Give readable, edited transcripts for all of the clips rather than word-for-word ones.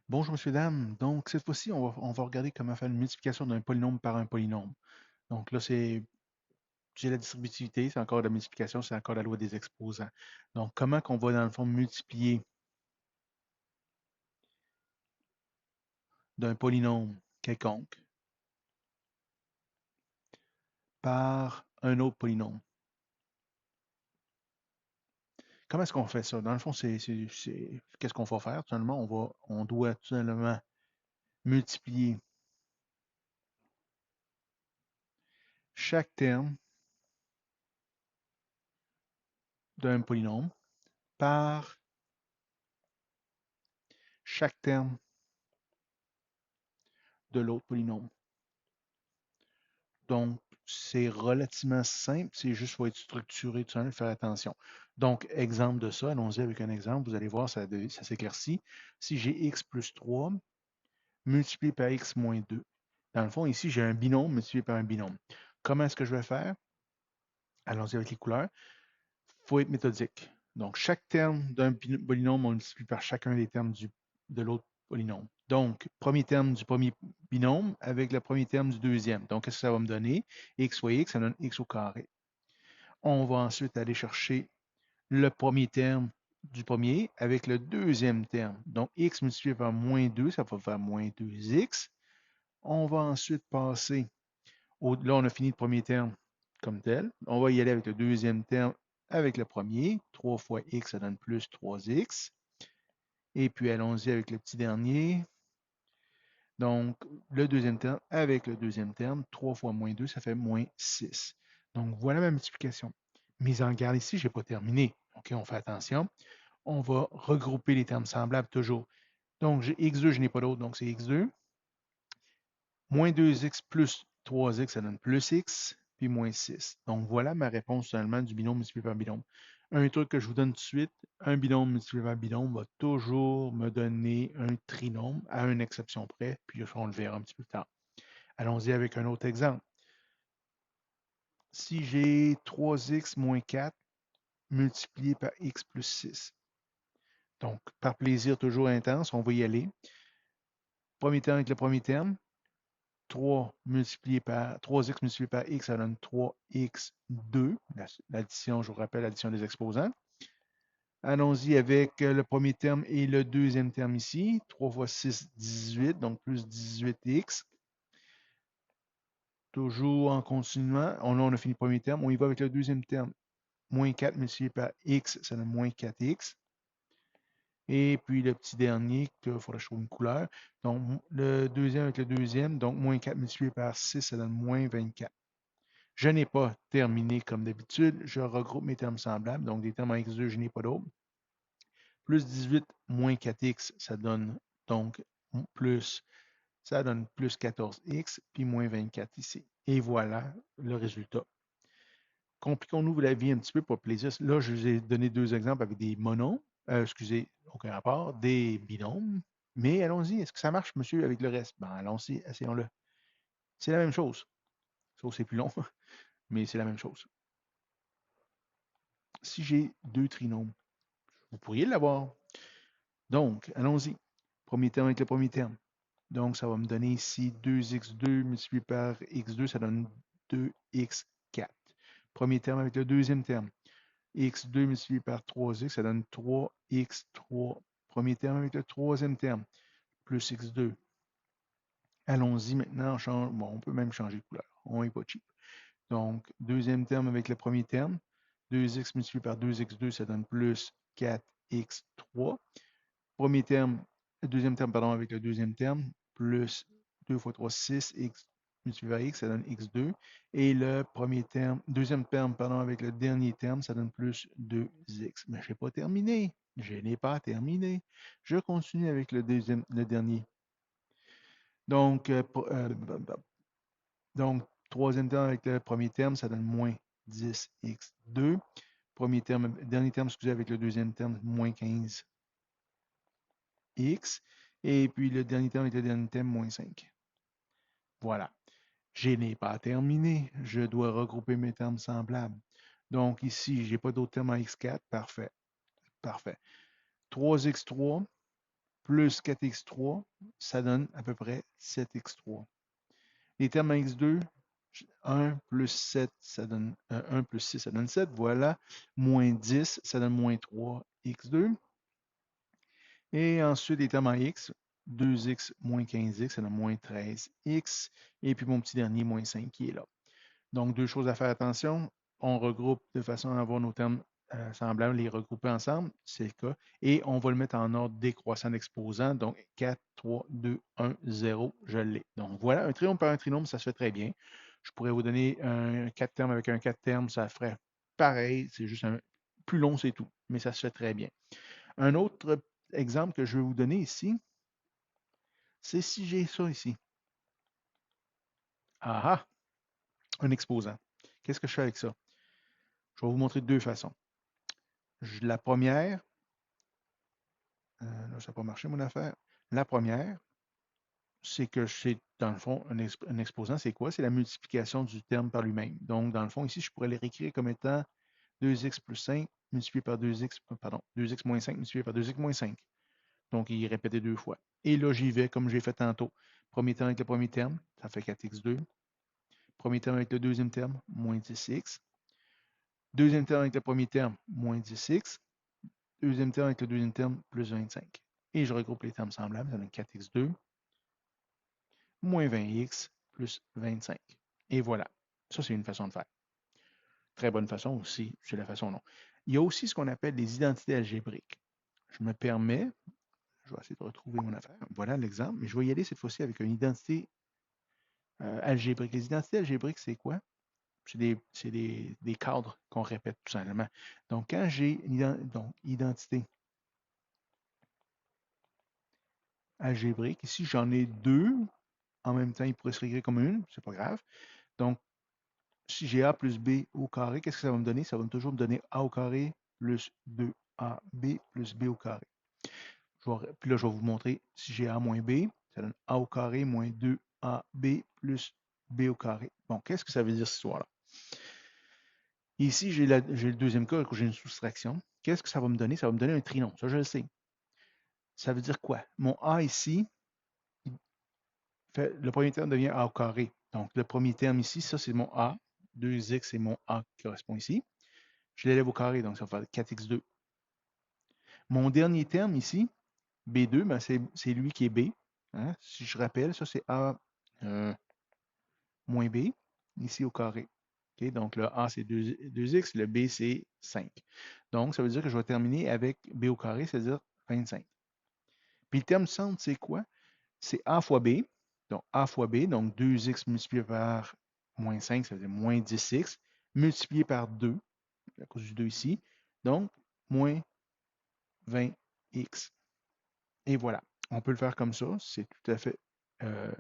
Bonjour monsieur, dame. Donc, cette fois-ci, on va regarder comment faire une multiplication d'un polynôme par un polynôme. Donc là, j'ai la distributivité, c'est encore la multiplication, c'est encore la loi des exposants. Donc, comment qu'on va, dans le fond, multiplier d'un polynôme quelconque par un autre polynôme? Comment est-ce qu'on fait ça? Dans le fond, qu'est-ce qu'on va faire? Tout simplement, on doit tout simplement multiplier chaque terme d'un polynôme par chaque terme de l'autre polynôme. Donc, c'est relativement simple, c'est juste faut être structuré, tout ça, faire attention. Donc, exemple de ça, allons-y avec un exemple, vous allez voir, ça s'éclaircit. Si j'ai x plus 3 multiplié par x moins 2, dans le fond, ici, j'ai un binôme multiplié par un binôme. Comment est-ce que je vais faire? Allons-y avec les couleurs. Il faut être méthodique. Donc, chaque terme d'un polynôme, on multiplie par chacun des termes de l'autre polynôme. Donc, premier terme du premier binôme avec le premier terme du deuxième. Donc, qu'est-ce que ça va me donner? X fois x, ça donne x au carré. On va ensuite aller chercher le premier terme du premier avec le deuxième terme. Donc, x multiplié par moins 2, ça va faire moins 2x. On va ensuite passer là, on a fini le premier terme comme tel. On va y aller avec le deuxième terme avec le premier. 3 fois x, ça donne plus 3x. Et puis, allons-y avec le petit dernier. Donc, le deuxième terme avec le deuxième terme, 3 fois moins 2, ça fait moins 6. Donc, voilà ma multiplication. Mise en garde ici, je n'ai pas terminé. OK, on fait attention. On va regrouper les termes semblables toujours. Donc, j'ai x2, je n'ai pas d'autre, donc c'est x2. Moins 2x plus 3x, ça donne plus x, puis moins 6. Donc, voilà ma réponse seulement du binôme multiplié par binôme. Un truc que je vous donne tout de suite, un binôme multiplié par binôme va toujours me donner un trinôme, à une exception près, puis on le verra un petit peu plus tard. Allons-y avec un autre exemple. Si j'ai 3x moins 4 multiplié par x plus 6, donc par plaisir toujours intense, on va y aller. Premier terme avec le premier terme, 3x multiplié par x, ça donne 3x2. L'addition, je vous rappelle, l'addition des exposants. Allons-y avec le premier terme et le deuxième terme ici. 3 fois 6, 18, donc plus 18x. Toujours en continuant. Là, on a fini le premier terme. On y va avec le deuxième terme. Moins 4 multiplié par x, ça donne moins 4x. Et puis le petit dernier, il faudra que je trouve une couleur. Donc, le deuxième avec le deuxième, donc moins 4 multiplié par 6, ça donne moins 24. Je n'ai pas terminé comme d'habitude. Je regroupe mes termes semblables. Donc, des termes en x2, je n'ai pas d'autres. Plus 18 moins 4x, ça donne donc plus, ça donne plus 14x, puis moins 24 ici. Et voilà le résultat. Compliquons-nous la vie un petit peu pour plaisir. Là, je vous ai donné deux exemples avec des monomes, excusez, aucun rapport, des binômes. Mais allons-y, est-ce que ça marche, monsieur, avec le reste? Ben, allons-y, essayons-le. C'est la même chose. Sauf que c'est plus long, mais c'est la même chose. Si j'ai deux trinômes, vous pourriez l'avoir. Donc, allons-y. Premier terme avec le premier terme. Donc, ça va me donner ici 2x2 multiplié par x2, ça donne 2x4. Premier terme avec le deuxième terme. x2 multiplié par 3x, ça donne 3x3. Premier terme avec le troisième terme, plus x2. Allons-y maintenant, on peut même changer de couleur. On n'est pas cheap. Donc, deuxième terme avec le premier terme. 2x multiplié par 2x2, ça donne plus 4x3. Premier terme, deuxième terme, pardon, avec le deuxième terme, plus 2 fois 3, 6, x multiplié par x, ça donne x2. Et le premier terme, deuxième terme, pardon, avec le dernier terme, ça donne plus 2x. Mais je n'ai pas terminé. Je n'ai pas terminé. Je continue avec le dernier. Donc, donc, troisième terme avec le premier terme, ça donne moins 10x2. Dernier terme, excusez, avec le deuxième terme, moins 15x. Et puis le dernier terme avec le dernier terme, moins 5. Voilà. Je n'ai pas terminé. Je dois regrouper mes termes semblables. Donc ici, je n'ai pas d'autres termes en x4. Parfait. Parfait. 3x3 plus 4x3, ça donne à peu près 7x3. Les termes en x2, 1 plus 7, ça donne 1 plus 6, ça donne 7. Voilà. Moins 10, ça donne moins 3x2. Et ensuite, les termes en x, 2x moins 15x, ça donne moins 13x. Et puis mon petit dernier, moins 5 qui est là. Donc, deux choses à faire attention. On regroupe de façon à avoir nos termes semblables, les regrouper ensemble, c'est le cas. Et on va le mettre en ordre décroissant d'exposant. Donc, 4, 3, 2, 1, 0, je l'ai. Donc, voilà, un trinôme par un trinôme, ça se fait très bien. Je pourrais vous donner un 4 termes avec un 4 termes, ça ferait pareil. C'est juste un plus long, c'est tout. Mais ça se fait très bien. Un autre exemple que je vais vous donner ici, c'est si j'ai ça ici. Ah ah, un exposant. Qu'est-ce que je fais avec ça? Je vais vous montrer de deux façons. La première, là, ça n'a pas marché mon affaire. La première, c'est que c'est, dans le fond, un exposant, c'est quoi? C'est la multiplication du terme par lui-même. Donc, dans le fond, ici, je pourrais le réécrire comme étant 2x plus 5 multiplié par 2x, pardon, 2x moins 5 multiplié par 2x moins 5. Donc, il est répété deux fois. Et là, j'y vais comme j'ai fait tantôt. Premier terme avec le premier terme, ça fait 4x2. Premier terme avec le deuxième terme, moins 10x. Deuxième terme avec le premier terme, moins 10x. Deuxième terme avec le deuxième terme, plus 25. Et je regroupe les termes semblables, ça donne 4x2 moins 20x plus 25. Et voilà. Ça, c'est une façon de faire. Très bonne façon aussi, c'est la façon non. Il y a aussi ce qu'on appelle les identités algébriques. Je me permets, je vais essayer de retrouver mon affaire. Voilà l'exemple, mais je vais y aller cette fois-ci avec une identité algébrique. Les identités algébriques, c'est quoi? C'est des cadres qu'on répète tout simplement. Donc, quand j'ai une identité algébrique, ici, j'en ai deux. En même temps, il pourrait se réécrire comme une, c'est pas grave. Donc, si j'ai A plus B au carré, qu'est-ce que ça va me donner? Ça va toujours me donner A au carré plus 2AB plus B au carré. Puis là, je vais vous montrer si j'ai A moins B, ça donne A au carré moins 2AB plus B au carré. Bon, qu'est-ce que ça veut dire cette histoire-là? Ici, j'ai le deuxième cas où j'ai une soustraction. Qu'est-ce que ça va me donner? Ça va me donner un trinôme. Ça, je le sais. Ça veut dire quoi? Mon A ici, le premier terme devient A au carré. Donc, le premier terme ici, ça, c'est mon A. 2x, c'est mon A qui correspond ici. Je l'élève au carré, donc ça va faire 4x2. Mon dernier terme ici, B2, ben c'est lui qui est B. Hein? Si je rappelle, ça, c'est A moins B, ici au carré. Okay? Donc, le A, c'est 2x, le B, c'est 5. Donc, ça veut dire que je vais terminer avec B au carré, c'est-à-dire 25. Puis le terme centre, c'est quoi? C'est A fois B. Donc, A fois B, donc 2x multiplié par moins 5, ça veut dire moins 10x, multiplié par 2, à cause du 2 ici. Donc, moins 20x. Et voilà. On peut le faire comme ça. C'est tout à fait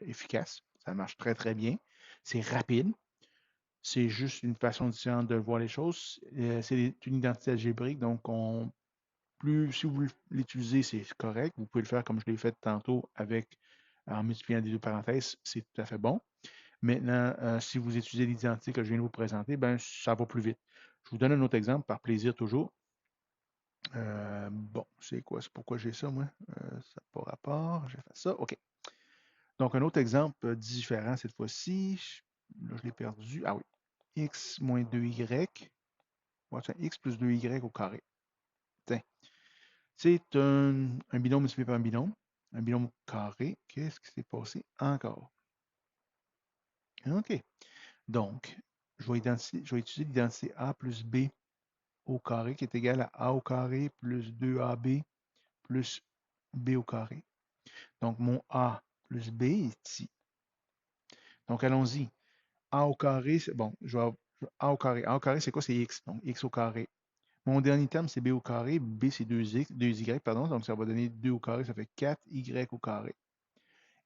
efficace. Ça marche très, très bien. C'est rapide. C'est juste une façon différente de voir les choses. C'est une identité algébrique, donc si vous l'utilisez, c'est correct. Vous pouvez le faire comme je l'ai fait tantôt en multipliant les deux parenthèses, c'est tout à fait bon. Maintenant, si vous utilisez l'identité que je viens de vous présenter, ben, ça va plus vite. Je vous donne un autre exemple, par plaisir toujours. Bon, c'est quoi? C'est pourquoi j'ai ça, moi? Ça n'a pas rapport. J'ai fait ça. OK. Donc, un autre exemple différent cette fois-ci. Là, je l'ai perdu. Ah oui. X moins 2y. Voilà, x plus 2y au carré. Tiens. C'est un binôme multiplié par un binôme. Un binôme carré. Qu'est-ce qui s'est passé encore? OK. Donc, je vais utiliser l'identité A plus B au carré qui est égal à A au carré plus 2AB plus B au carré. Donc, mon A plus B est ici. Donc, allons-y. A au carré, c'est bon, A au carré. A au carré, c'est quoi? C'est x. Donc, x au carré. Mon dernier terme, c'est b au carré. B, c'est 2y, pardon. Donc, ça va donner 2 au carré. Ça fait 4y au carré.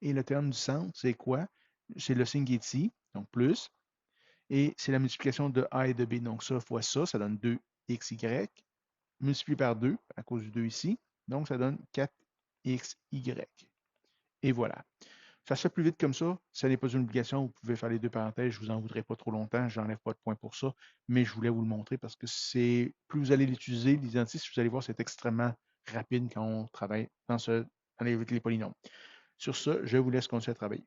Et le terme du centre, c'est quoi? C'est le signe qui est ici. Donc, plus. Et c'est la multiplication de a et de b. Donc, ça fois ça, ça donne 2xy. Multiplié par 2, à cause du 2 ici. Donc, ça donne 4xy. Et voilà. Ça se fait plus vite comme ça. Ça n'est pas une obligation. Vous pouvez faire les deux parenthèses. Je ne vous en voudrais pas trop longtemps. Je n'enlève pas de point pour ça. Mais je voulais vous le montrer parce que plus vous allez l'utiliser, l'identité, vous allez voir, c'est extrêmement rapide quand on travaille dans ce avec les polynômes. Sur ce, je vous laisse continuer à travailler.